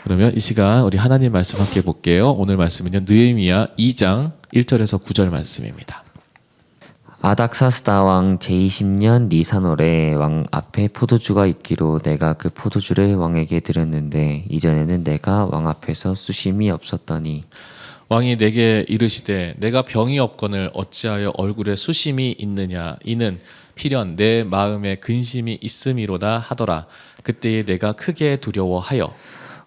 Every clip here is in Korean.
그러면 이 시간 우리 하나님 말씀 함께 볼게요. 오늘 말씀은요. 느헤미야 2장 1절에서 9절 말씀입니다. 아닥사스다 왕 제20년 니산월에 왕 앞에 포도주가 있기로 내가 그 포도주를 왕에게 드렸는데 이전에는 내가 왕 앞에서 수심이 없었더니 왕이 내게 이르시되 내가 병이 없거늘 어찌하여 얼굴에 수심이 있느냐 이는 필연 내 마음에 근심이 있음이로다 하더라. 그때에 내가 크게 두려워하여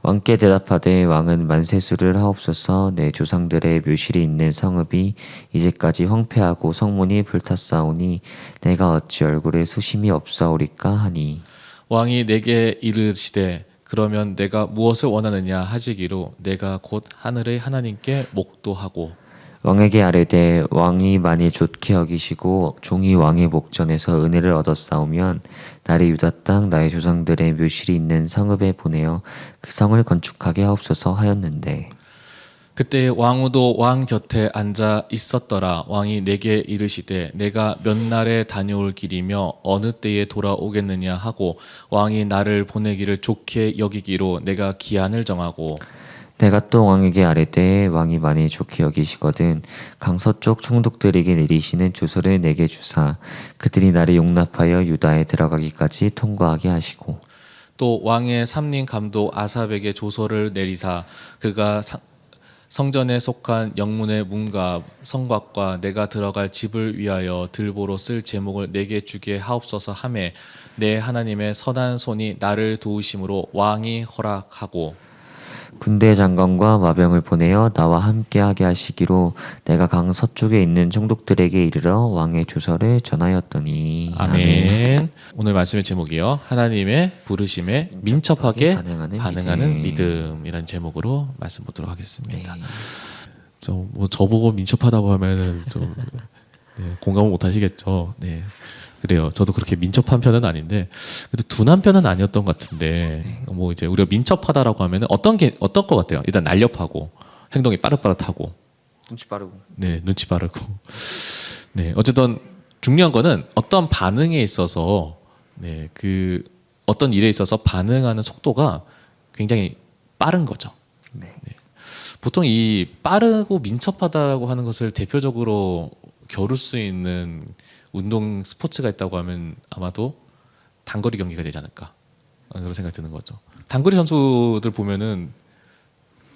왕께 대답하되 왕은 만세수를 하옵소서. 내 조상들의 묘실이 있는 성읍이 이제까지 황폐하고 성문이 불탔사오니 내가 어찌 얼굴에 수심이 없사오리까 하니 왕이 내게 이르시되 그러면 내가 무엇을 원하느냐 하시기로 내가 곧 하늘의 하나님께 목도하고 왕에게 아뢰되 왕이 만일 좋게 여기시고 종이 왕의 목전에서 은혜를 얻었사오면 나를 유다 땅 나의 조상들의 묘실이 있는 성읍에 보내어 그 성을 건축하게 하옵소서 하였는데 그때 왕후도 왕 곁에 앉아 있었더라. 왕이 내게 이르시되 내가 몇 날에 다녀올 길이며 어느 때에 돌아오겠느냐 하고 왕이 나를 보내기를 좋게 여기기로 내가 기한을 정하고 내가 또 왕에게 아뢰되 왕이 만일 좋게 여기시거든 강서쪽 총독들에게 내리시는 주소를 내게 주사 그들이 나를 용납하여 유다에 들어가기까지 통과하게 하시고 또 왕의 삼림 감독 아삽에게 조서를 내리사 그가 성전에 속한 영문의 문과 성곽과 내가 들어갈 집을 위하여 들보로 쓸 제목을 내게 주게 하옵소서 하매 내 하나님의 선한 손이 나를 도우심으로 왕이 허락하고 군대 장관과 마병을 보내어 나와 함께하게 하시기로 내가 강 서쪽에 있는 총독들에게 이르러 왕의 주서를 전하였더니 아멘. 오늘 말씀의 제목이요. 하나님의 부르심에 민첩하게 반응하는 믿음이라는 제목으로 말씀 보도록 하겠습니다. 네. 저보고 민첩하다고 하면은 좀 네, 공감을 못 하시겠죠. 네. 그래요. 저도 그렇게 민첩한 편은 아닌데 그래도 둔한 편은 아니었던 것 같은데 뭐 이제 우리가 민첩하다라고 하면은 어떤 것 같아요. 일단 날렵하고 행동이 빠릇빠릇하고 눈치 빠르고 네, 눈치 빠르고 네, 어쨌든 중요한 거는 어떤 반응에 있어서 네, 그 어떤 일에 있어서 반응하는 속도가 굉장히 빠른 거죠. 네. 보통 이 빠르고 민첩하다라고 하는 것을 대표적으로 겨룰 수 있는 운동 스포츠가 있다고 하면 아마도 단거리 경기가 되지 않을까 그런 생각이 드는 거죠. 단거리 선수들 보면은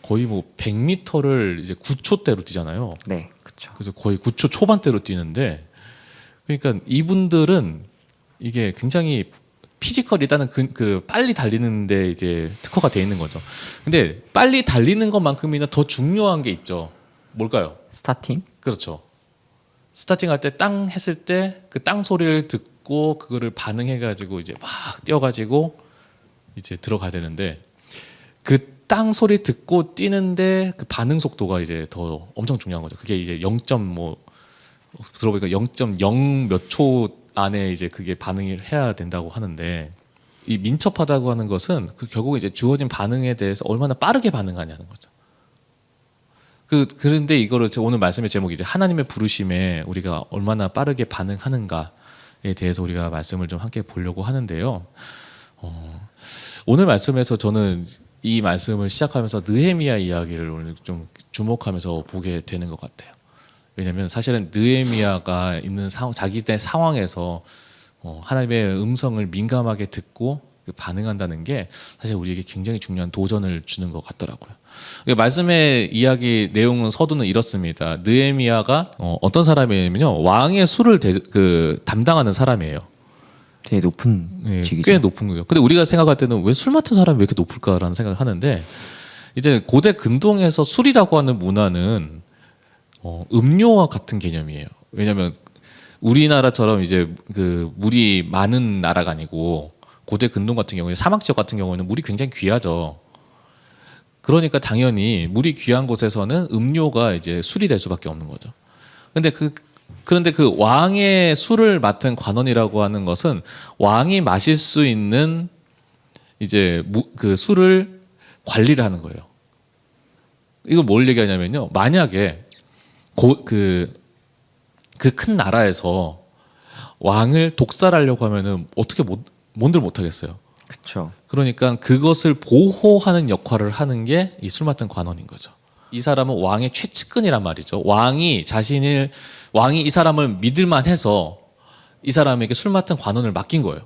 거의 뭐 100m를 이제 9초대로 뛰잖아요. 네, 그렇죠. 그래서 거의 9초 초반대로 뛰는데 그러니까 이분들은 이게 굉장히 피지컬 일단은 그 빨리 달리는데 이제 특화가 돼 있는 거죠. 근데 빨리 달리는 것만큼이나 더 중요한 게 있죠. 뭘까요? 스타팅? 그렇죠. 스타팅 할 때 땅 했을 때 그 땅 소리를 듣고 그거를 반응해 가지고 이제 막 뛰어 가지고 이제 들어가야 되는데 그 땅 소리 듣고 뛰는데 그 반응 속도가 이제 더 엄청 중요한 거죠. 그게 이제 0. 뭐 들어보니까 0.0 몇 초 안에 이제 그게 반응을 해야 된다고 하는데 이 민첩하다고 하는 것은 그 결국 이제 주어진 반응에 대해서 얼마나 빠르게 반응하냐는 거죠. 그런데 이거를 오늘 말씀의 제목이 이제 하나님의 부르심에 우리가 얼마나 빠르게 반응하는가에 대해서 우리가 말씀을 좀 함께 보려고 하는데요. 오늘 말씀에서 저는 이 말씀을 시작하면서 느헤미야 이야기를 오늘 좀 주목하면서 보게 되는 것 같아요. 왜냐하면 사실은 느헤미야가 있는 자기의 상황에서 하나님의 음성을 민감하게 듣고 반응한다는 게 사실 우리에게 굉장히 중요한 도전을 주는 것 같더라고요. 말씀의 이야기 내용은 서두는 이렇습니다. 느헤미야가 어떤 사람이냐면요, 왕의 수를 담당하는 사람이에요. 되게 높은 직이죠. 꽤 높은 거죠. 근데 우리가 생각할 때는 왜 술 맡은 사람이 왜 이렇게 높을까라는 생각을 하는데 이제 고대 근동에서 술이라고 하는 문화는 음료와 같은 개념이에요. 왜냐하면 우리나라처럼 이제 그 물이 많은 나라가 아니고 고대 근동 같은 경우에 사막 지역 같은 경우에는 물이 굉장히 귀하죠. 그러니까 당연히 물이 귀한 곳에서는 음료가 이제 술이 될 수밖에 없는 거죠. 그런데 그 왕의 술을 맡은 관원이라고 하는 것은 왕이 마실 수 있는 이제 그 술을 관리를 하는 거예요. 이걸 뭘 얘기하냐면요. 만약에 그 큰 나라에서 왕을 독살하려고 하면은 어떻게 뭔들 못 하겠어요. 그렇죠. 그러니까 그것을 보호하는 역할을 하는 게 이 술 맡은 관원인 거죠. 이 사람은 왕의 최측근이란 말이죠. 왕이 이 사람을 믿을만 해서 이 사람에게 술 맡은 관원을 맡긴 거예요.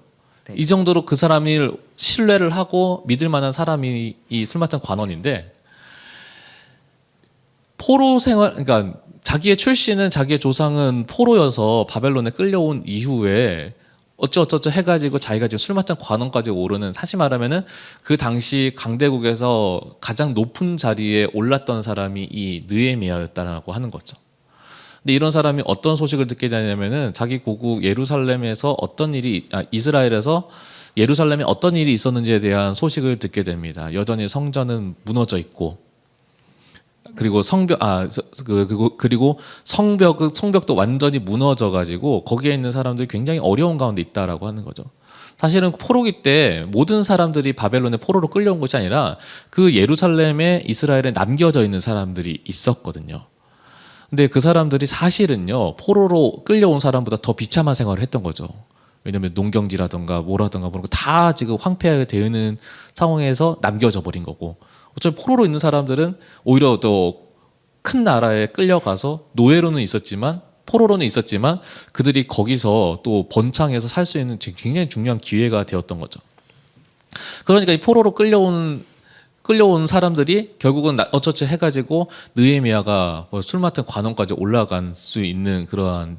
네. 이 정도로 그 사람을 신뢰를 하고 믿을 만한 사람이 이 술 맡은 관원인데, 포로 생활, 그러니까 자기의 출신은, 자기의 조상은 포로여서 바벨론에 끌려온 이후에 어쩌어쩌 해가지고 자기가 지금 술 맡은 관원까지 오르는, 사실 말하면은 그 당시 강대국에서 가장 높은 자리에 올랐던 사람이 이 느헤미야였다라고 하는 거죠. 근데 이런 사람이 어떤 소식을 듣게 되냐면은 자기 고국 예루살렘에서 이스라엘에서 예루살렘에 어떤 일이 있었는지에 대한 소식을 듣게 됩니다. 여전히 성전은 무너져 있고, 그리고 성벽도 완전히 무너져 가지고 거기에 있는 사람들이 굉장히 어려운 가운데 있다라고 하는 거죠. 사실은 포로기 때 모든 사람들이 바벨론에 포로로 끌려온 것이 아니라 그 예루살렘에, 이스라엘에 남겨져 있는 사람들이 있었거든요. 근데 그 사람들이 사실은요, 포로로 끌려온 사람보다 더 비참한 생활을 했던 거죠. 왜냐하면 농경지라든가 뭐라든가 그런 거 다 지금 황폐하게 되는 상황에서 남겨져 버린 거고, 어차피 포로로 있는 사람들은 오히려 더 큰 나라에 끌려가서 노예로는 있었지만, 포로로는 있었지만 그들이 거기서 또 번창해서 살 수 있는 굉장히 중요한 기회가 되었던 거죠. 그러니까 이 포로로 끌려온 사람들이 결국은 어쩌지 해가지고 느헤미야가 술 맡은 관원까지 올라갈 수 있는 그런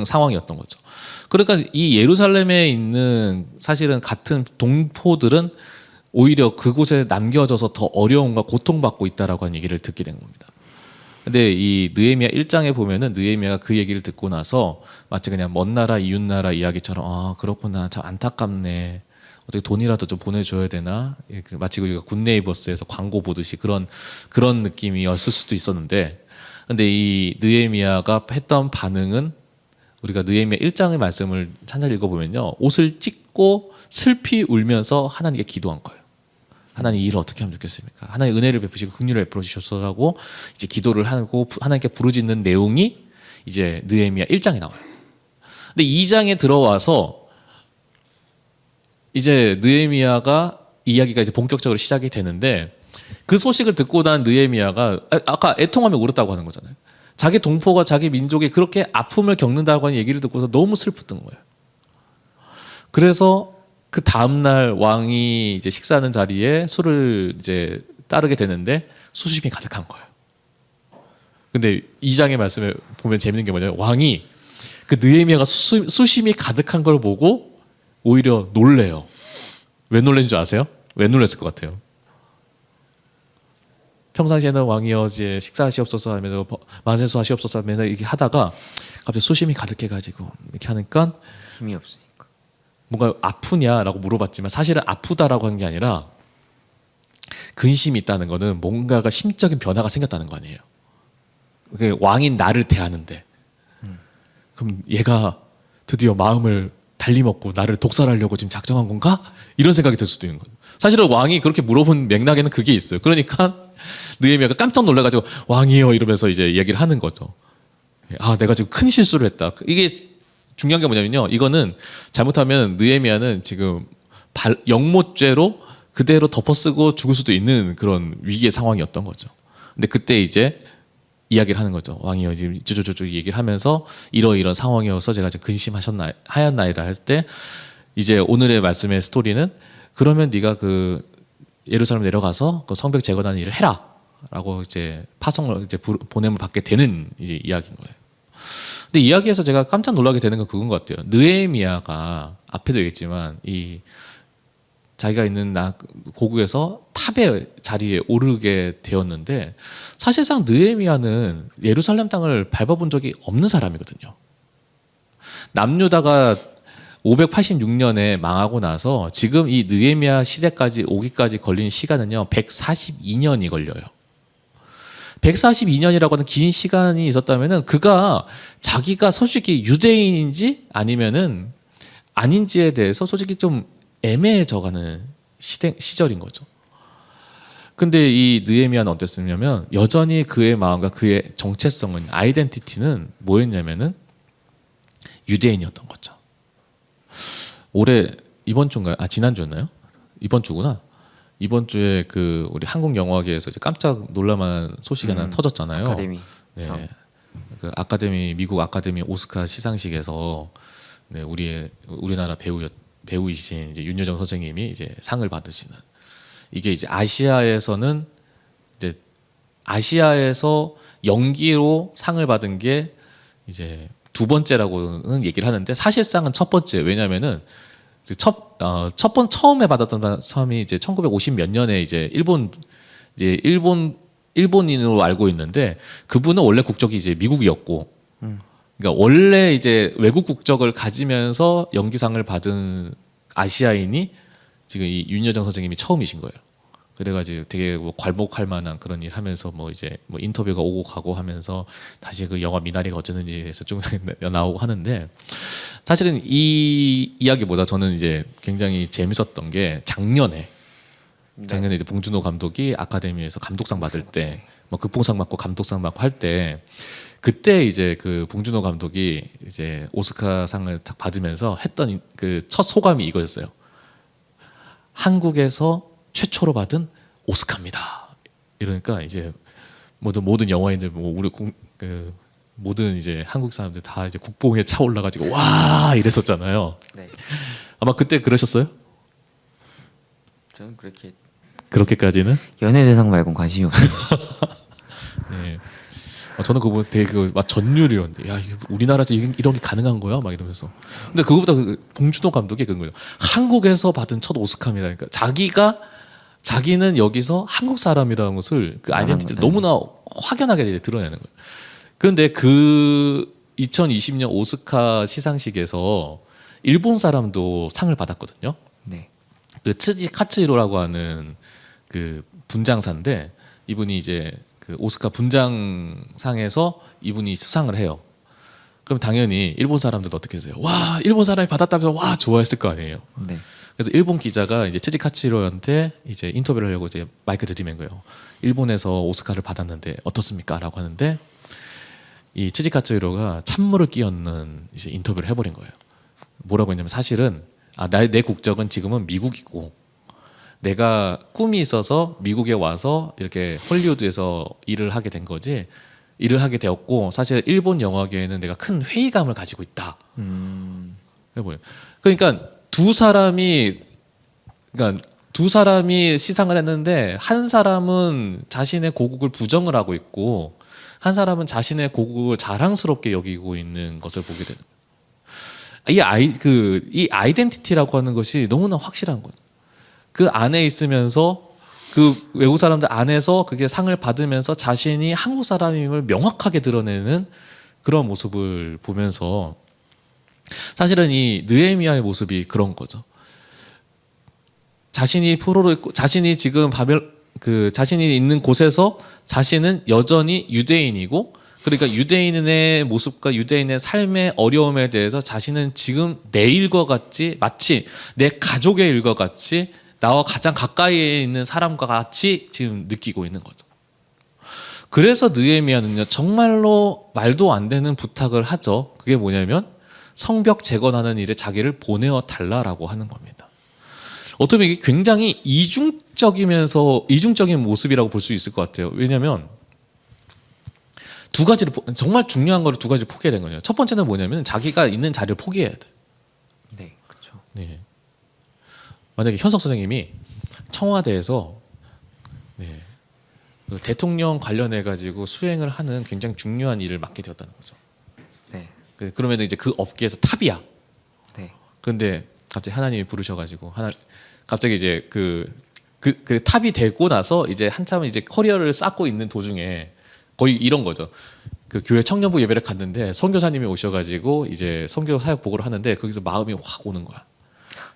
상황이었던 거죠. 그러니까 이 예루살렘에 있는 사실은 같은 동포들은 오히려 그곳에 남겨져서 더 어려움과 고통받고 있다라고 하는 얘기를 듣게 된 겁니다. 근데 이 느헤미야 1장에 보면은 느헤미야가 그 얘기를 듣고 나서 마치 그냥 먼 나라 이웃 나라 이야기처럼, 아 그렇구나, 참 안타깝네, 어떻게 돈이라도 좀 보내줘야 되나, 마치 우리가 굿네이버스에서 광고 보듯이 그런 느낌이었을 수도 있었는데, 근데 이 느헤미야가 했던 반응은, 우리가 느헤미야 1장의 말씀을 찬찬히 읽어보면요, 옷을 찢고 슬피 울면서 하나님께 기도한 거예요. 하나님, 이 일을 어떻게 하면 좋겠습니까? 하나님 은혜를 베푸시고 긍휼을 베풀어 주셔서라고 이제 기도를 하고 하나님께 부르짖는 내용이 이제 느헤미야 1장에 나와요. 근데 2장에 들어와서 이제 느헤미야가 이야기가 이제 본격적으로 시작이 되는데, 그 소식을 듣고 난 느헤미야가 아까 애통하며 울었다고 하는 거잖아요. 자기 동포가, 자기 민족이 그렇게 아픔을 겪는다고 하는 얘기를 듣고서 너무 슬펐던 거예요. 그래서 그 다음날 왕이 이제 식사하는 자리에 술을 이제 따르게 되는데 수심이 가득한 거예요. 근데 2장의 말씀에 보면 재밌는 게 뭐냐면, 왕이 그 느헤미야가 수심이 가득한 걸 보고 오히려 놀래요. 왜 놀란 줄 아세요? 왜 놀랐을 것 같아요? 평상시에는 왕이여 이제 식사하시옵소서 하면서 만세수 하시옵소서 하면서 이렇게 하다가 갑자기 수심이 가득해가지고 이렇게 하니까 힘이 없으니까. 뭔가 아프냐라고 물어봤지만, 사실은 아프다라고 하는 게 아니라 근심이 있다는 거는 뭔가가 심적인 변화가 생겼다는 거 아니에요. 왕인 나를 대하는데, 그럼 얘가 드디어 마음을 달리먹고 나를 독살하려고 지금 작정한 건가? 이런 생각이 들 수도 있는 거예요. 사실은 왕이 그렇게 물어본 맥락에는 그게 있어요. 그러니까 느헤미야가 깜짝 놀라가지고 왕이요 이러면서 이제 얘기를 하는 거죠. 아, 내가 지금 큰 실수를 했다. 이게 중요한 게 뭐냐면요, 이거는 잘못하면 느헤미야는 지금 영모죄로 그대로 덮어쓰고 죽을 수도 있는 그런 위기의 상황이었던 거죠. 근데 그때 이제 이야기를 하는 거죠. 왕이요, 지금 쭈쭈쭈쭈 얘기를 하면서 이런 상황이어서 제가 지금 하였나이다 할 때, 이제 오늘의 말씀의 스토리는, 그러면 네가 그 예루살렘 내려가서 그 성벽 재건하는 일을 해라라고 이제 파송을 이제 보냄을 받게 되는 이제 이야기인 거예요. 근데 이야기에서 제가 깜짝 놀라게 되는 건 그건 것 같아요. 느헤미야가 앞에도 얘기했지만 이 자기가 있는 고국에서 탑의 자리에 오르게 되었는데, 사실상 느헤미야는 예루살렘 땅을 밟아본 적이 없는 사람이거든요. 남유다가 586년에 망하고 나서 지금 이 느헤미야 시대까지 오기까지 걸린 시간은요 142년이 걸려요. 142년이라고 하는 긴 시간이 있었다면은 그가 자기가 솔직히 유대인인지 아니면은 아닌지에 대해서 솔직히 좀 애매해져가는 시절인 거죠. 근데 이 느헤미야는 어땠냐면, 여전히 그의 마음과 그의 정체성은, 아이덴티티는 뭐였냐면은 유대인이었던 거죠. 올해 이번 주인가요? 지난주였나요? 이번 주구나. 이번 주에 그 우리 한국 영화계에서 이제 깜짝 놀랄만한 소식이 하나 터졌잖아요. 아카데미. 네. 그 아카데미 미국 아카데미 오스카 시상식에서 네, 우리나라 배우이신 이제 윤여정 선생님이 이제 상을 받으시는 이게 이제 아시아에서는 이제 아시아에서 연기로 상을 받은 게 이제 두 번째라고는 얘기를 하는데 사실상은 첫 번째. 왜냐면은 처음에 받았던 사람이 이제 1950 몇 년에 이제 일본인으로 알고 있는데 그분은 원래 국적이 이제 미국이었고, 그러니까 원래 이제 외국 국적을 가지면서 연기상을 받은 아시아인이 지금 이 윤여정 선생님이 처음이신 거예요. 그래가지고 되게 뭐 괄목할 만한 그런 일 하면서 뭐 이제 뭐 인터뷰가 오고 가고 하면서 다시 그 영화 미나리가 어쩌는지에서 좀 나오고 하는데 사실은 이 이야기보다 저는 이제 굉장히 재밌었던 게 작년에 이제 봉준호 감독이 아카데미에서 감독상 받을 때 뭐 극봉상 받고 감독상 받고 할 때 그때 이제 그 봉준호 감독이 이제 오스카상을 딱 받으면서 했던 그 첫 소감이 이거였어요. 한국에서 최초로 받은 오스카입니다. 이러니까 이제 모든 영화인들 모든 이제 한국 사람들 다 이제 국뽕에 차 올라가지고 와 이랬었잖아요. 네. 아마 그때 그러셨어요? 저는 그렇게까지는? 연예대상 말고는 관심이 없어요. 네. 저는 그거 보고 되게 막 전율이었는데 야 이게 우리나라에서 이런 게 가능한 거야? 막 이러면서. 근데 그거보다 봉준호 감독이 그런 거예요. 한국에서 받은 첫 오스카입니다. 그러니까 자기는 여기서 한국 사람이라는 것을 그 아이덴티티를 너무나 확연하게 이제 드러내는 거예요. 그런데 그 2020년 오스카 시상식에서 일본 사람도 상을 받았거든요. 네. 그 츠지 카츠히로라고 하는 그 분장사인데 이분이 이제 그 오스카 분장상에서 이분이 수상을 해요. 그럼 당연히 일본 사람들도 어떻게 했어요? 와 일본 사람이 받았다면서 와 좋아했을 거 아니에요. 네. 그래서 일본 기자가 이제 츠지 카츠히로한테 이제 인터뷰를 하려고 이제 마이크 들이맨 거예요. 일본에서 오스카를 받았는데 어떻습니까?라고 하는데 이 츠지 카츠히로가 찬물을 끼얹는 이제 인터뷰를 해버린 거예요. 뭐라고 했냐면 사실은 내 국적은 지금은 미국이고 내가 꿈이 있어서 미국에 와서 이렇게 헐리우드에서 일을 하게 된 거지 일을 하게 되었고 사실 일본 영화계에는 내가 큰 회의감을 가지고 있다. 그러니까 두 사람이 시상을 했는데 한 사람은 자신의 고국을 부정을 하고 있고 한 사람은 자신의 고국을 자랑스럽게 여기고 있는 것을 보게 되는 거예요. 이 아이덴티티라고 하는 것이 너무나 확실한 거예요. 그 안에 있으면서 그 외국 사람들 안에서 그게 상을 받으면서 자신이 한국 사람임을 명확하게 드러내는 그런 모습을 보면서 사실은 이 느헤미야의 모습이 그런 거죠. 자신이 지금 자신이 있는 곳에서 자신은 여전히 유대인이고 그러니까 유대인의 모습과 유대인의 삶의 어려움에 대해서 자신은 지금 내 일과 같이 마치 내 가족의 일과 같이 나와 가장 가까이에 있는 사람과 같이 지금 느끼고 있는 거죠. 그래서 느헤미야는요 정말로 말도 안 되는 부탁을 하죠. 그게 뭐냐면 성벽 재건하는 일에 자기를 보내어 달라라고 하는 겁니다. 어떻게 보면 이게 굉장히 이중적인 모습이라고 볼 수 있을 것 같아요. 왜냐하면 정말 중요한 거를 두 가지를 포기해야 되는 거예요. 첫 번째는 뭐냐면 자기가 있는 자리를 포기해야 돼. 네, 그렇죠. 네. 만약에 현석 선생님이 청와대에서 그 대통령 관련해 가지고 수행을 하는 굉장히 중요한 일을 맡게 되었다는 거죠. 네. 그러면 이제 그 업계에서 탑이야. 네. 그런데 갑자기 하나님이 부르셔가지고 갑자기 이제 그 탑이 되고 나서 이제 한참 이제 커리어를 쌓고 있는 도중에 거의 이런 거죠. 그 교회 청년부 예배를 갔는데 선교사님이 오셔가지고 이제 선교 사역 보고를 하는데 거기서 마음이 확 오는 거야.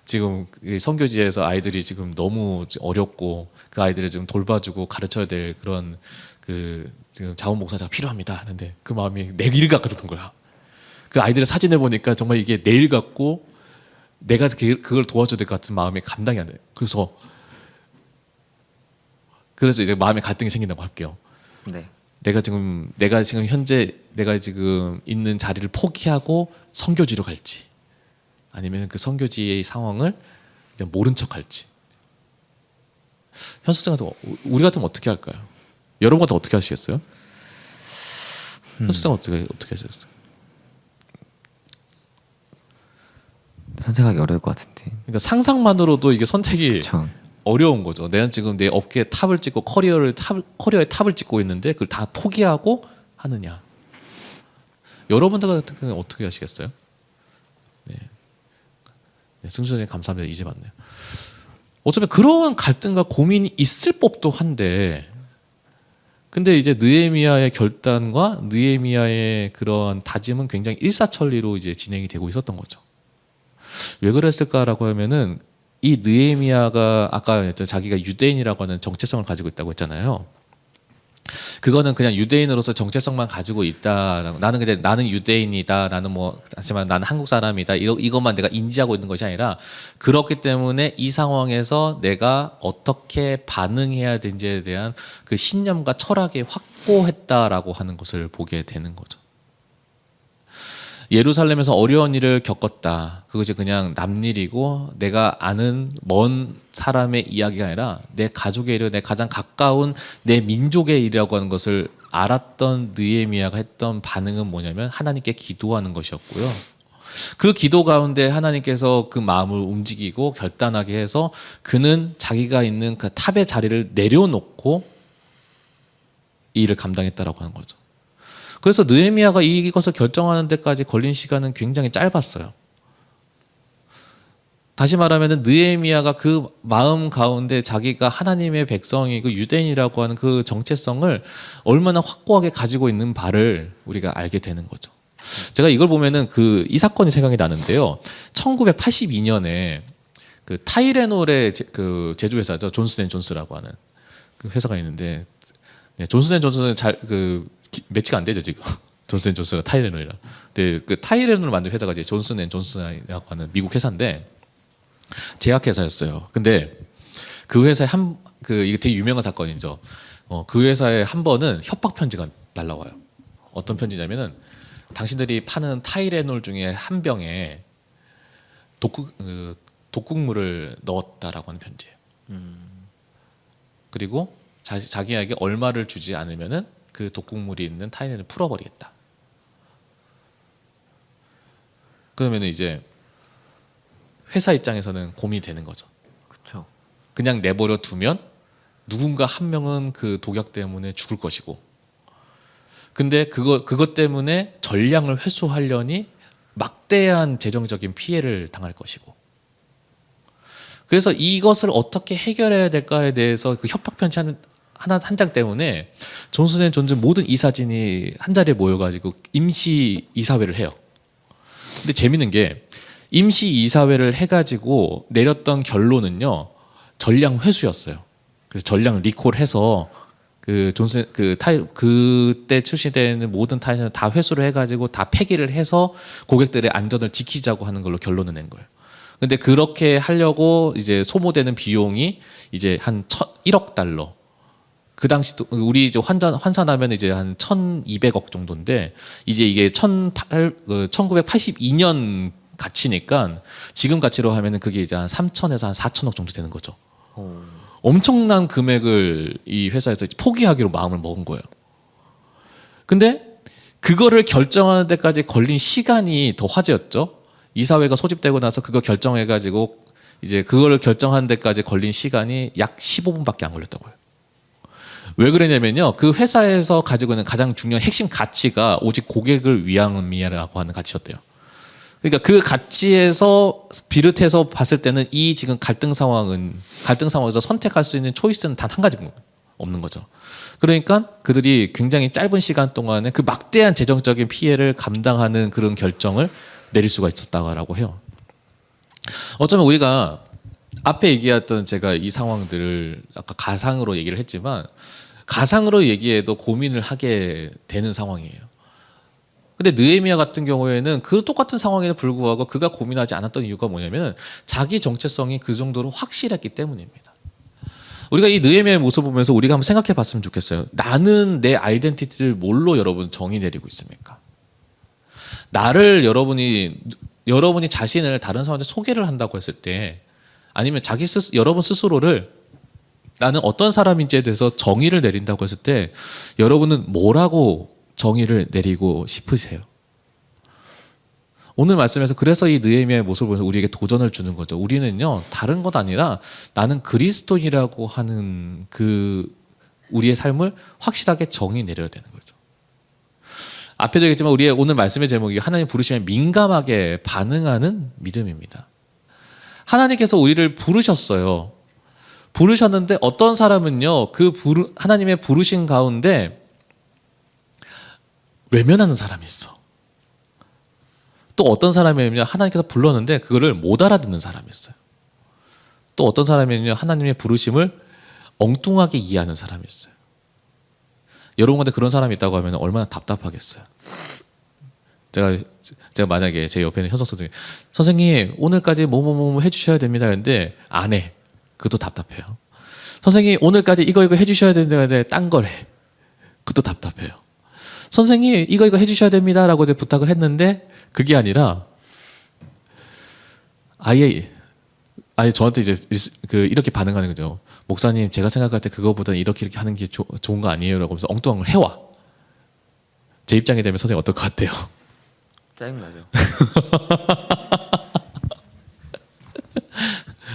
지금 선교지에서 아이들이 지금 너무 어렵고 그 아이들을 좀 돌봐주고 가르쳐야 될 그런 그 지금 자원 목사자가 필요합니다. 하는데 그 마음이 내 일 같았던 거야. 그 아이들의 사진을 보니까 정말 이게 내 일 같고 내가 그걸 도와줘야 될 것 같은 마음이 감당이 안 돼. 그래서 이제 마음의 갈등이 생긴다고 할게요. 네. 내가 지금 현재 내가 지금 있는 자리를 포기하고 선교지로 갈지 아니면 그 선교지의 상황을 그냥 모른 척할지 현숙생 같은 거 우리 같으면 어떻게 할까요? 여러분 같으면 어떻게 하시겠어요? 현숙생 어떻게 하셨어요? 선택하기 어려울 것 같은데. 그러니까 상상만으로도 이게 선택이 그렇죠. 어려운 거죠. 내가 지금 내 업계에 탑을 찍고 커리어에 탑을 찍고 있는데 그걸 다 포기하고 하느냐. 여러분들 같은 경우는 어떻게 하시겠어요? 네, 승준님 감사합니다. 이제 봤네요. 어쩌면 그러한 갈등과 고민이 있을 법도 한데, 근데 이제 느헤미야의 결단과 느헤미야의 그런 다짐은 굉장히 일사천리로 이제 진행이 되고 있었던 거죠. 왜 그랬을까라고 하면은 이 느헤미야가 아까 했던 자기가 유대인이라고 하는 정체성을 가지고 있다고 했잖아요. 그거는 그냥 유대인으로서 정체성만 가지고 있다. 나는 유대인이다. 나는 하지만 나는 한국 사람이다. 이것만 내가 인지하고 있는 것이 아니라 그렇기 때문에 이 상황에서 내가 어떻게 반응해야 되는지에 대한 그 신념과 철학이 확고했다라고 하는 것을 보게 되는 거죠. 예루살렘에서 어려운 일을 겪었다. 그것이 그냥 남일이고 내가 아는 먼 사람의 이야기가 아니라 내 가족의 일, 내 가장 가까운 내 민족의 일이라고 하는 것을 알았던 느헤미야가 했던 반응은 뭐냐면 하나님께 기도하는 것이었고요. 그 기도 가운데 하나님께서 그 마음을 움직이고 결단하게 해서 그는 자기가 있는 그 탑의 자리를 내려놓고 이 일을 감당했다라고 하는 거죠. 그래서 느헤미야가 이것을 결정하는 데까지 걸린 시간은 굉장히 짧았어요. 다시 말하면 느헤미야가 그 마음 가운데 자기가 하나님의 백성이고 유대인이라고 하는 그 정체성을 얼마나 확고하게 가지고 있는 바를 우리가 알게 되는 거죠. 제가 이걸 보면은 이 사건이 생각이 나는데요. 1982년에 그 타이레놀의 그 제조회사죠. 존슨앤존스라고 하는 그 회사가 있는데, 네, 존슨앤존스는 매치가 안 되죠 지금. 존슨앤존스가 타이레놀이라. 근데 그 타이레놀을 만든 회사가 이제 존슨앤존스라고 하는 미국 회사인데 제약회사였어요. 근데 그 회사에 이게 되게 유명한 사건이죠. 그 회사에 한 번은 협박 편지가 날라와요. 어떤 편지냐면은 당신들이 파는 타이레놀 중에 한 병에 독극물을 넣었다라고 하는 편지예요. 그리고 자기에게 얼마를 주지 않으면은 그 독극물이 있는 타이레놀을 풀어버리겠다. 그러면 이제 회사 입장에서는 고민이 되는 거죠. 그렇죠. 그냥 내버려 두면 누군가 한 명은 그 독약 때문에 죽을 것이고, 근데 그것 때문에 전량을 회수하려니 막대한 재정적인 피해를 당할 것이고, 그래서 이것을 어떻게 해결해야 될까에 대해서 그 협박 편지 한 장 때문에 존슨앤존스 모든 이사진이 한 자리에 모여가지고 임시 이사회를 해요. 근데 재밌는 게 임시 이사회를 해가지고 내렸던 결론은요, 전량 회수였어요. 그래서 전량 리콜해서 그때 출시되는 모든 타이레놀 다 회수를 해가지고 다 폐기를 해서 고객들의 안전을 지키자고 하는 걸로 결론을 낸 거예요. 근데 그렇게 하려고 이제 소모되는 비용이 이제 한 1억 달러. 그 당시 우리 이제 환산하면 이제 한 1,200억 정도인데, 이제 이게 1982년 가치니까 지금 가치로 하면은 그게 이제 한 3천에서 한 4천억 정도 되는 거죠. 엄청난 금액을 이 회사에서 포기하기로 마음을 먹은 거예요. 근데 그거를 결정하는 데까지 걸린 시간이 더 화제였죠. 이사회가 소집되고 나서 그거 결정해가지고 이제 그거를 결정하는 데까지 걸린 시간이 약 15분밖에 안 걸렸다고요. 왜 그러냐면요, 그 회사에서 가지고 있는 가장 중요한 핵심 가치가 오직 고객을 위함이라고 하는 가치였대요. 그러니까 그 가치에서 비롯해서 봤을 때는 이 지금 갈등 상황에서 선택할 수 있는 초이스는 단 한 가지 없는 거죠. 그러니까 그들이 굉장히 짧은 시간 동안에 그 막대한 재정적인 피해를 감당하는 그런 결정을 내릴 수가 있었다고 해요. 어쩌면 우리가 앞에 얘기했던, 제가 이 상황들을 아까 가상으로 얘기를 했지만 가상으로 얘기해도 고민을 하게 되는 상황이에요. 근데 느헤미야 같은 경우에는 그 똑같은 상황에도 불구하고 그가 고민하지 않았던 이유가 뭐냐면 자기 정체성이 그 정도로 확실했기 때문입니다. 우리가 이 느헤미야의 모습을 보면서 우리가 한번 생각해 봤으면 좋겠어요. 나는 내 아이덴티티를 뭘로 여러분 정의 내리고 있습니까? 나를 여러분이 자신을 다른 사람한테 소개를 한다고 했을 때, 아니면 여러분 스스로를 나는 어떤 사람인지에 대해서 정의를 내린다고 했을 때 여러분은 뭐라고 정의를 내리고 싶으세요? 오늘 말씀에서 그래서 이 느헤미야의 모습을 보면서 우리에게 도전을 주는 거죠. 우리는요 다른 것 아니라 나는 그리스도인이라고 하는 그 우리의 삶을 확실하게 정의 내려야 되는 거죠. 앞에도 얘기했지만 우리의 오늘 말씀의 제목이 하나님 부르시면 민감하게 반응하는 믿음입니다. 하나님께서 우리를 부르셨어요. 부르셨는데 어떤 사람은요 하나님의 부르신 가운데 외면하는 사람이 있어. 또 어떤 사람이면 하나님께서 불렀는데 그거를 못 알아듣는 사람이 있어요. 또 어떤 사람이면 하나님의 부르심을 엉뚱하게 이해하는 사람이 있어요. 여러분 가운데 그런 사람이 있다고 하면 얼마나 답답하겠어요. 제가 만약에 제 옆에 있는 현석 선생님, 선생님 오늘까지 뭐뭐뭐 해주셔야 됩니다. 근데 안 해. 그것도 답답해요. 선생님 오늘까지 이거 해주셔야 되는데 딴 걸 해. 그것도 답답해요. 선생님 이거 해주셔야 됩니다라고 부탁을 했는데 그게 아니라 아예 저한테 이제 이렇게 반응하는 거죠. 목사님 제가 생각할 때 그거보다는 이렇게 하는 게 좋은 거 아니에요라고 하면서 엉뚱한 걸 해와. 제 입장이 되면 선생님 어떨 것 같아요? 짜증나죠.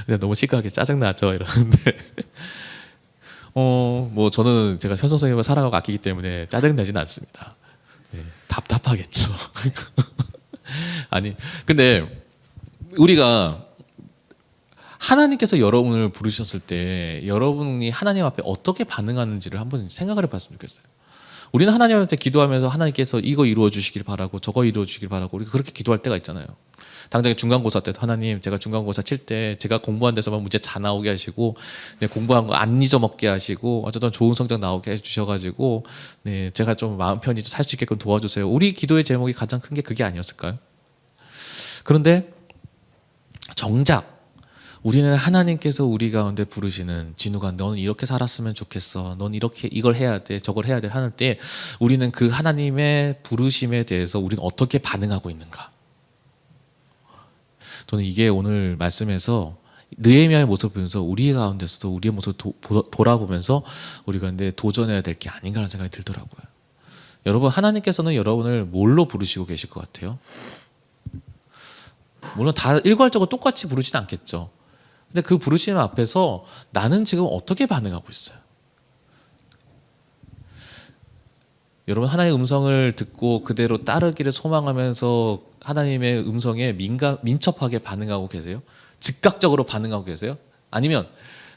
그냥 너무 시크하게 짜증나죠 이러는데 뭐 저는 제가 현 선생님을 사랑하고 아끼기 때문에 짜증내지는 않습니다. 네, 답답하겠죠. 아니 근데 우리가 하나님께서 여러분을 부르셨을 때 여러분이 하나님 앞에 어떻게 반응하는지를 한번 생각을 해봤으면 좋겠어요. 우리는 하나님한테 기도하면서 하나님께서 이거 이루어 주시길 바라고 저거 이루어 주시길 바라고 우리가 그렇게 기도할 때가 있잖아요. 당장에 중간고사 때도 하나님 제가 중간고사 칠 때 제가 공부한 데서만 문제 잘 나오게 하시고 네, 공부한 거 안 잊어먹게 하시고 어쨌든 좋은 성적 나오게 해주셔가지고 네, 제가 좀 마음 편히 살 수 있게끔 도와주세요. 우리 기도의 제목이 가장 큰 게 그게 아니었을까요? 그런데 정작 우리는 하나님께서 우리 가운데 부르시는 진우가 너는 이렇게 살았으면 좋겠어. 넌 이렇게 이걸 해야 돼. 저걸 해야 돼. 하는 때 우리는 그 하나님의 부르심에 대해서 우리는 어떻게 반응하고 있는가? 저는 이게 오늘 말씀에서 느헤미야의 모습을 보면서 우리 가운데서도 우리의 모습을 돌아보면서 우리가 근데 도전해야 될 게 아닌가라는 생각이 들더라고요. 여러분 하나님께서는 여러분을 뭘로 부르시고 계실 것 같아요? 물론 다 일괄적으로 똑같이 부르지는 않겠죠. 근데 그 부르심 앞에서 나는 지금 어떻게 반응하고 있어요? 여러분 하나님의 음성을 듣고 그대로 따르기를 소망하면서 하나님의 음성에 민첩하게 반응하고 계세요? 즉각적으로 반응하고 계세요? 아니면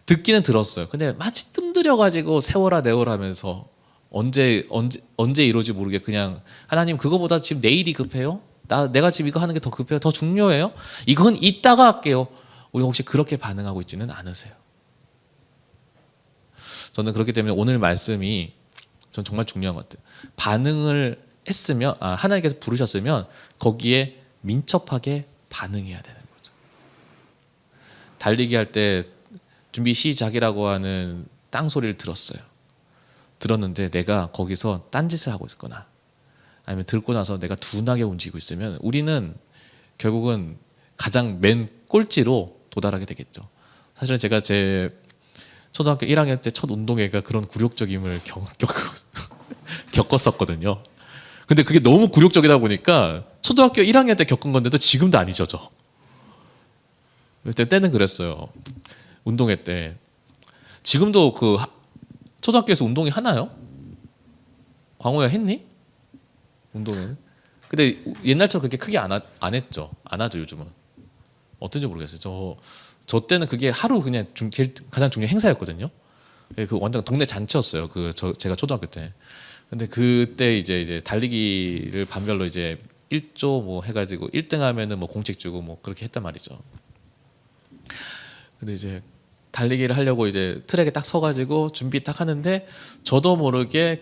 듣기는 들었어요. 근데 마치 뜸들여가지고 세워라 내워라 하면서 언제 이루어지 모르게 그냥 하나님 그거보다 지금 내일이 급해요? 내가 지금 이거 하는 게 더 급해요? 더 중요해요? 이건 이따가 할게요. 우리 혹시 그렇게 반응하고 있지는 않으세요? 저는 그렇기 때문에 오늘 말씀이 전 정말 중요한 것 같아요. 반응을 했으면 하나님께서 부르셨으면 거기에 민첩하게 반응해야 되는 거죠. 달리기 할 때 준비 시작이라고 하는 땅 소리를 들었는데 내가 거기서 딴짓을 하고 있거나 아니면 듣고 나서 내가 둔하게 움직이고 있으면 우리는 결국은 가장 맨 꼴찌로 도달하게 되겠죠. 사실은 제가 제 초등학교 1학년 때 첫 운동회가 그런 굴욕적임을 겪었었거든요. 근데 그게 너무 굴욕적이다 보니까 초등학교 1학년 때 겪은 건데도 지금도 안 잊어져. 때는 그랬어요. 운동회 때. 지금도 그 초등학교에서 운동회 하나요? 광호야 했니? 운동회는? 근데 옛날처럼 그렇게 크게 안 했죠. 안 하죠 요즘은. 어떤지 모르겠어요. 저 때는 그게 하루 그냥 가장 중요한 행사였거든요. 그 완전 동네 잔치였어요. 제가 초등학교 때. 근데 그때 이제 달리기를 반별로 이제 1조 뭐 해가지고 1등 하면은 뭐 공책 주고 뭐 그렇게 했단 말이죠. 근데 이제 달리기를 하려고 이제 트랙에 딱 서가지고 준비 딱 하는데 저도 모르게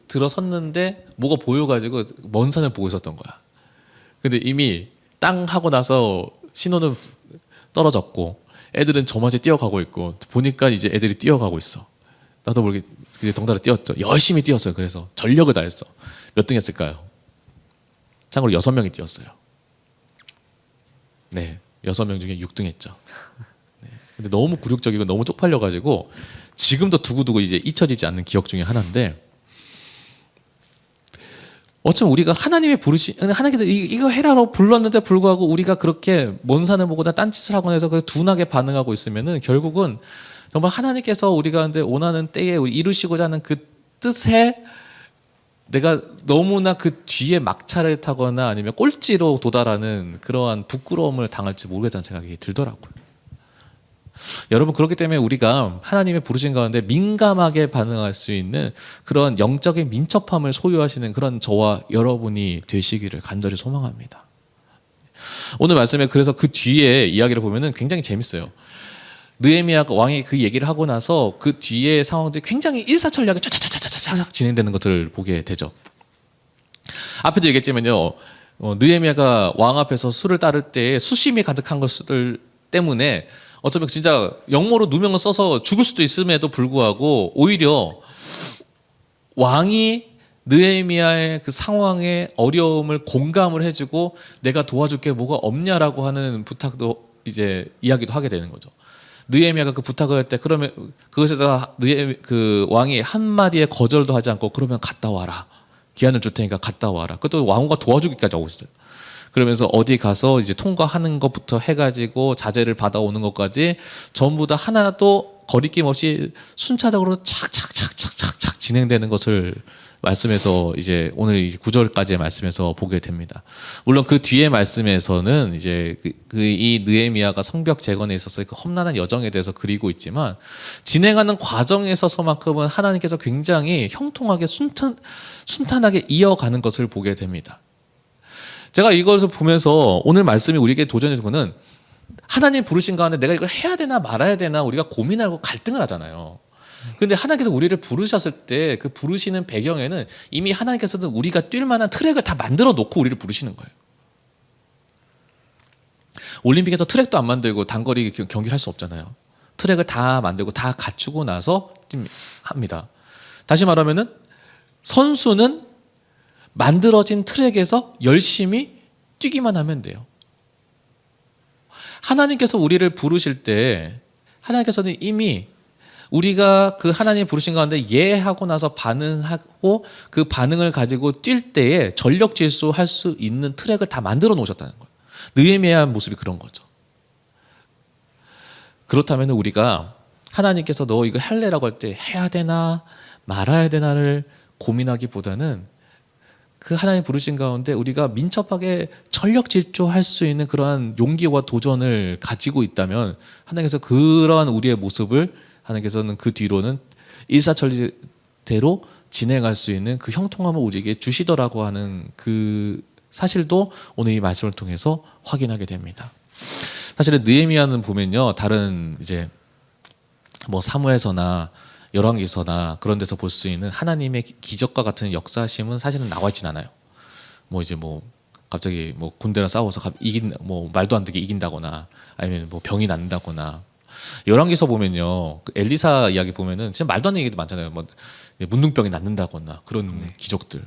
들어섰는데 뭐가 보여가지고 먼 산을 보고 있었던 거야. 근데 이미 땅 하고 나서 신호는 떨어졌고 애들은 저마저 뛰어가고 있고 보니까 이제 애들이 뛰어가고 있어. 나도 모르게 덩달아 뛰었죠. 열심히 뛰었어요. 그래서 전력을 다했어. 몇 등 했을까요? 참고로 6명이 뛰었어요. 네, 6명 중에 6등 했죠. 네. 근데 너무 굴욕적이고 너무 쪽팔려가지고 지금도 두고두고 이제 잊혀지지 않는 기억 중에 하나인데, 어쩌면 우리가 하나님의 하나님께서 이거 해라라고 불렀는데 불구하고 우리가 그렇게 먼 산을 보고다 딴짓을 하거나 해서 둔하게 반응하고 있으면은 결국은 정말 하나님께서 우리가 원하는 때에 이루시고자 하는 그 뜻에 내가 너무나 그 뒤에 막차를 타거나 아니면 꼴찌로 도달하는 그러한 부끄러움을 당할지 모르겠다는 생각이 들더라고요. 여러분, 그렇기 때문에 우리가 하나님의 부르신 가운데 민감하게 반응할 수 있는 그런 영적인 민첩함을 소유하시는 그런 저와 여러분이 되시기를 간절히 소망합니다. 오늘 말씀에 그래서 그 뒤에 이야기를 보면은 굉장히 재밌어요. 느헤미야 왕이 그 얘기를 하고 나서 그 뒤에 상황들이 굉장히 일사천리하게 쫙쫙쫙쫙쫙 진행되는 것들을 보게 되죠. 앞에도 얘기했지만요, 느헤미야가 왕 앞에서 술을 따를 때 수심이 가득한 것들 때문에 어쩌면 진짜 역모로 누명을 써서 죽을 수도 있음에도 불구하고 오히려 왕이 느헤미야의 그 상황의 어려움을 공감을 해주고 내가 도와줄 게 뭐가 없냐라고 하는 부탁도 이제 이야기도 하게 되는 거죠. 느헤미야가 그 부탁을 할 때 그러면 그것에다가 그 왕이 한 마디의 거절도 하지 않고 그러면 갔다 와라. 기한을 줄 테니까 갔다 와라. 그것도 왕후가 도와주기까지 하고 있어요. 그러면서 어디 가서 이제 통과하는 것부터 해가지고 자재를 받아오는 것까지 전부 다 하나도 거리낌 없이 순차적으로 착착착착착착 진행되는 것을 말씀에서 이제 오늘 이 9절까지의 말씀에서 보게 됩니다. 물론 그 뒤에 말씀에서는 이제 이 느헤미야가 성벽 재건에 있어서 그 험난한 여정에 대해서 그리고 있지만 진행하는 과정에 있어서만큼은 하나님께서 굉장히 형통하게 순탄하게 이어가는 것을 보게 됩니다. 제가 이것을 보면서 오늘 말씀이 우리에게 도전해 준 거는 하나님 부르신 가운데 내가 이걸 해야 되나 말아야 되나 우리가 고민하고 갈등을 하잖아요. 근데 하나님께서 우리를 부르셨을 때 그 부르시는 배경에는 이미 하나님께서는 우리가 뛸 만한 트랙을 다 만들어 놓고 우리를 부르시는 거예요. 올림픽에서 트랙도 안 만들고 단거리 경기를 할 수 없잖아요. 트랙을 다 만들고 다 갖추고 나서 합니다. 다시 말하면은 선수는 만들어진 트랙에서 열심히 뛰기만 하면 돼요. 하나님께서 우리를 부르실 때 하나님께서는 이미 우리가 그 하나님 부르신 가운데 예하고 나서 반응하고 그 반응을 가지고 뛸 때에 전력 질주할 수 있는 트랙을 다 만들어 놓으셨다는 거예요. 느헤미야 모습이 그런 거죠. 그렇다면 우리가 하나님께서 너 이거 할래라고 할 때 해야 되나 말아야 되나를 고민하기보다는 그 하나님 부르신 가운데 우리가 민첩하게 전력 질주할 수 있는 그러한 용기와 도전을 가지고 있다면 하나님께서 그러한 우리의 모습을 하나님께서는 그 뒤로는 일사천리대로 진행할 수 있는 그 형통함을 우리에게 주시더라고 하는 그 사실도 오늘 이 말씀을 통해서 확인하게 됩니다. 사실은 느헤미야는 보면요, 다른 이제 뭐 사무에서나 열왕기서나 그런 데서 볼 수 있는 하나님의 기적과 같은 역사심은 사실은 나와 있진 않아요. 뭐 이제 뭐 갑자기 뭐 군대랑 싸워서 뭐 말도 안 되게 이긴다거나 아니면 뭐 병이 난다거나. 열왕기서 보면요, 그 엘리사 이야기 보면은 진짜 말도 안 되는 얘기도 많잖아요. 뭐 문둥병이 낫는다거나 그런 기적들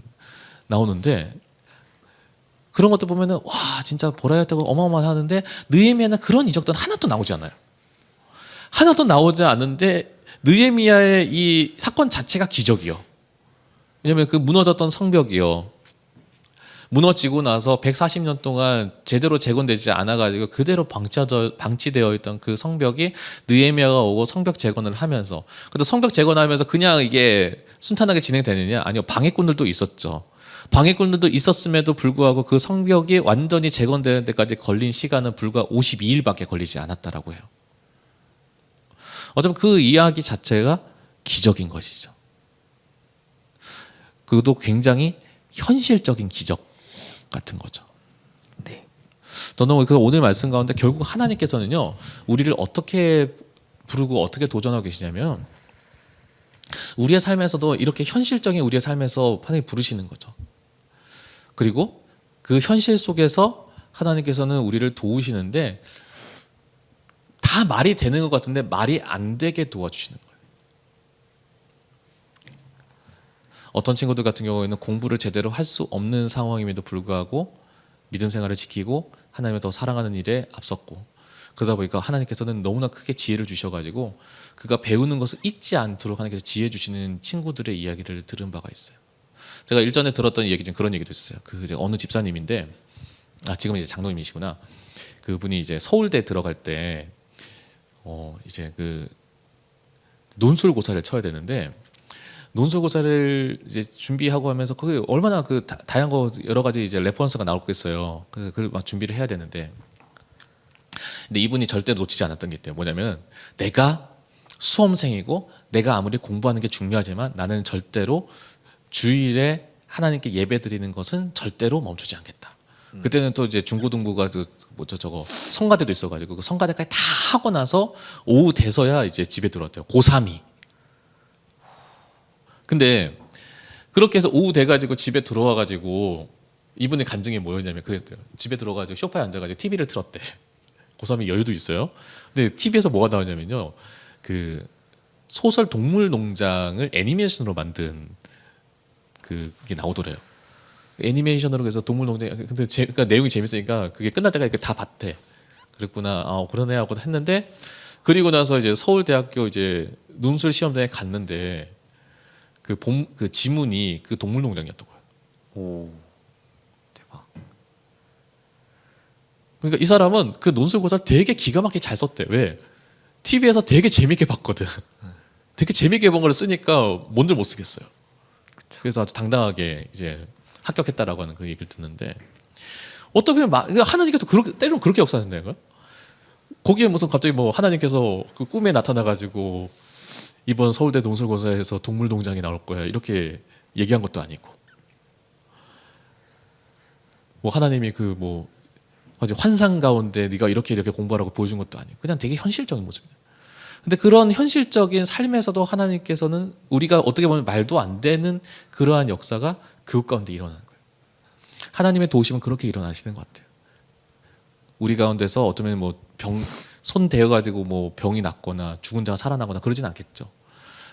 나오는데 그런 것들 보면은 와 진짜 보라야 되고 어마어마하는데 느헤미야는 그런 이적들은 하나도 나오지 않아요. 하나도 나오지 않은데 느헤미야의 이 사건 자체가 기적이요. 왜냐하면 그 무너졌던 성벽이요, 무너지고 나서 140년 동안 제대로 재건되지 않아가지고 그대로 방치되어 있던 그 성벽이 느헤미야가 오고 성벽 재건을 하면서, 근데 성벽 재건하면서 그냥 이게 순탄하게 진행되느냐? 아니요, 방해꾼들도 있었죠. 방해꾼들도 있었음에도 불구하고 그 성벽이 완전히 재건되는 데까지 걸린 시간은 불과 52일밖에 걸리지 않았다라고 해요. 어쩌면 그 이야기 자체가 기적인 것이죠. 그것도 굉장히 현실적인 기적 같은 거죠. 네. 저는 오늘 말씀 가운데 결국 하나님께서는요, 우리를 어떻게 부르고 어떻게 도전하고 계시냐면 우리의 삶에서도 이렇게 현실적인 우리의 삶에서 하나님 부르시는 거죠. 그리고 그 현실 속에서 하나님께서는 우리를 도우시는데 다 말이 되는 것 같은데 말이 안 되게 도와주시는 거예요. 어떤 친구들 같은 경우에는 공부를 제대로 할 수 없는 상황임에도 불구하고 믿음 생활을 지키고 하나님을 더 사랑하는 일에 앞섰고, 그러다 보니까 하나님께서는 너무나 크게 지혜를 주셔가지고 그가 배우는 것을 잊지 않도록 하나님께서 지혜 주시는 친구들의 이야기를 들은 바가 있어요. 제가 일전에 들었던 얘기 중 그런 얘기도 있어요. 그 이제 어느 집사님인데, 지금은 이제 장로님이시구나. 그분이 이제 서울대 들어갈 때 이제 그 논술고사를 쳐야 되는데, 논술고사를 이제 준비하고 하면서 그게 얼마나 그 다양한 거 여러 가지 이제 레퍼런스가 나오겠어요. 그걸 막 준비를 해야 되는데, 근데 이분이 절대 놓치지 않았던 게 있대요. 뭐냐면 내가 수험생이고 내가 아무리 공부하는 게 중요하지만 나는 절대로 주일에 하나님께 예배 드리는 것은 절대로 멈추지 않겠다. 그때는 또 이제 중고등부가 저거 성가대도 있어가지고 그 성가대까지 다 하고 나서 오후 돼서야 이제 집에 들어왔대요. 고3이. 근데 그렇게 해서 오후 돼가지고 집에 들어와가지고 이분의 간증이 뭐였냐면 그랬대요. 집에 들어가지고 소파에 앉아가지고 TV를 틀었대. 고3이 여유도 있어요. 근데 TV에서 뭐가 나오냐면요. 그 소설 동물농장을 애니메이션으로 만든 그게 나오더래요. 애니메이션으로 해서 동물농장, 근데 그러니까 내용이 재밌으니까 그게 끝날 때까지 다 봤대. 그랬구나. 그러네 하고 했는데, 그리고 나서 이제 서울대학교 이제 논술 시험장에 갔는데 그 지문이 그 동물농장이었던 거예요. 오, 대박. 그러니까 이 사람은 그 논술고사를 되게 기가 막히게 잘 썼대. 왜? TV에서 되게 재밌게 봤거든. 되게 재밌게 본 걸 쓰니까 뭔들 못 쓰겠어요. 그래서 아주 당당하게 이제 합격했다라고 하는 그 얘기를 듣는데, 어떻게 보면 하나님께서 때로는 그렇게 역사하신다는 거야. 거기에 무슨 갑자기 뭐 하나님께서 그 꿈에 나타나가지고 이번 서울대 논술고사에서 동물농장이 나올 거야 이렇게 얘기한 것도 아니고, 뭐 하나님이 그 뭐 환상 가운데 네가 이렇게 공부하라고 보여준 것도 아니고 그냥 되게 현실적인 모습이에요. 근데 그런 현실적인 삶에서도 하나님께서는 우리가 어떻게 보면 말도 안 되는 그러한 역사가 그것 가운데 일어나는 거예요. 하나님의 도우심은 그렇게 일어나시는 것 같아요. 우리 가운데서 어쩌면 뭐 손 대어가지고 뭐 병이 낫거나 죽은 자가 살아나거나 그러진 않겠죠.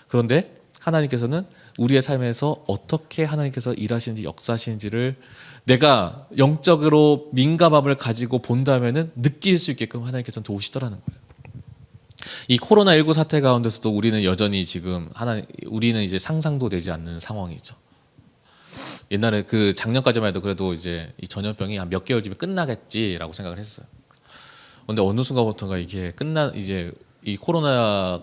그런데 하나님께서는 우리의 삶에서 어떻게 하나님께서 일하시는지 역사하시는지를 내가 영적으로 민감함을 가지고 본다면은 느낄 수 있게끔 하나님께서는 도우시더라는 거예요. 이 코로나19 사태 가운데서도 우리는 여전히 지금 우리는 이제 상상도 되지 않는 상황이죠. 옛날에 그 작년까지만 해도 그래도 이제 이 전염병이 한 몇 개월 뒤에 끝나겠지라고 생각을 했어요. 그런데 어느 순간부터가 이게 이제 이 코로나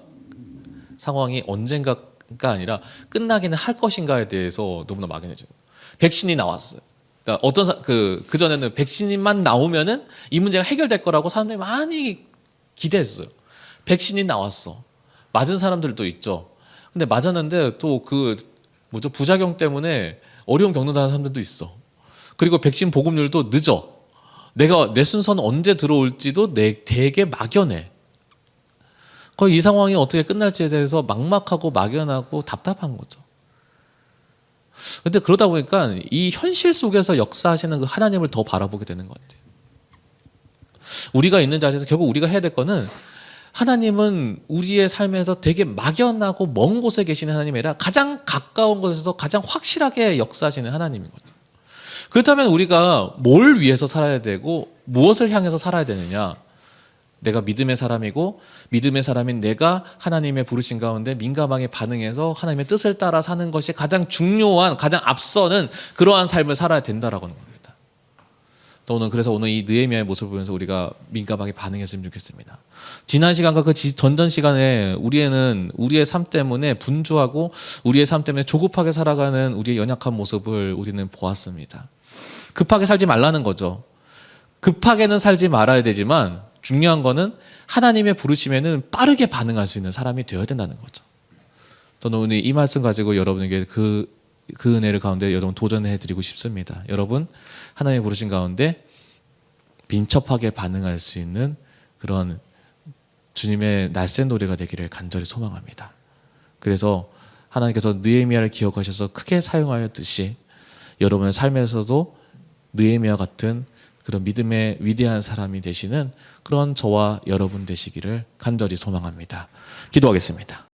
상황이 언젠가가 아니라 끝나기는 할 것인가에 대해서 너무나 막연해져요. 백신이 나왔어요. 그러니까 그 전에는 백신만 나오면은 이 문제가 해결될 거라고 사람들이 많이 기대했어요. 백신이 나왔어. 맞은 사람들도 있죠. 근데 맞았는데 또 부작용 때문에 어려움 겪는다는 사람들도 있어. 그리고 백신 보급률도 늦어. 내 순서는 언제 들어올지도 되게 막연해. 거의 이 상황이 어떻게 끝날지에 대해서 막막하고 막연하고 답답한 거죠. 근데 그러다 보니까 이 현실 속에서 역사하시는 그 하나님을 더 바라보게 되는 것 같아요. 우리가 있는 자리에서 결국 우리가 해야 될 거는, 하나님은 우리의 삶에서 되게 막연하고 먼 곳에 계시는 하나님이 아니라 가장 가까운 곳에서 가장 확실하게 역사하시는 하나님인 거죠. 그렇다면 우리가 뭘 위해서 살아야 되고 무엇을 향해서 살아야 되느냐? 내가 믿음의 사람이고 믿음의 사람인 내가 하나님의 부르신 가운데 민감하게 반응해서 하나님의 뜻을 따라 사는 것이 가장 중요한, 가장 앞서는 그러한 삶을 살아야 된다라고 하는 겁니다. 그래서 오늘 이 느헤미야의 모습을 보면서 우리가 민감하게 반응했으면 좋겠습니다. 지난 시간과 그 전전 시간에 우리의 삶 때문에 분주하고 우리의 삶 때문에 조급하게 살아가는 우리의 연약한 모습을 우리는 보았습니다. 급하게 살지 말라는 거죠. 급하게는 살지 말아야 되지만 중요한 거는 하나님의 부르심에는 빠르게 반응할 수 있는 사람이 되어야 된다는 거죠. 저는 오늘 이 말씀 가지고 여러분에게 그 은혜를 가운데 여러분 도전해 드리고 싶습니다. 여러분, 하나님의 부르신 가운데 민첩하게 반응할 수 있는 그런 주님의 날쌘 노래가 되기를 간절히 소망합니다. 그래서 하나님께서 느헤미야를 기억하셔서 크게 사용하였듯이 여러분의 삶에서도 느헤미야 같은 그런 믿음의 위대한 사람이 되시는 그런 저와 여러분 되시기를 간절히 소망합니다. 기도하겠습니다.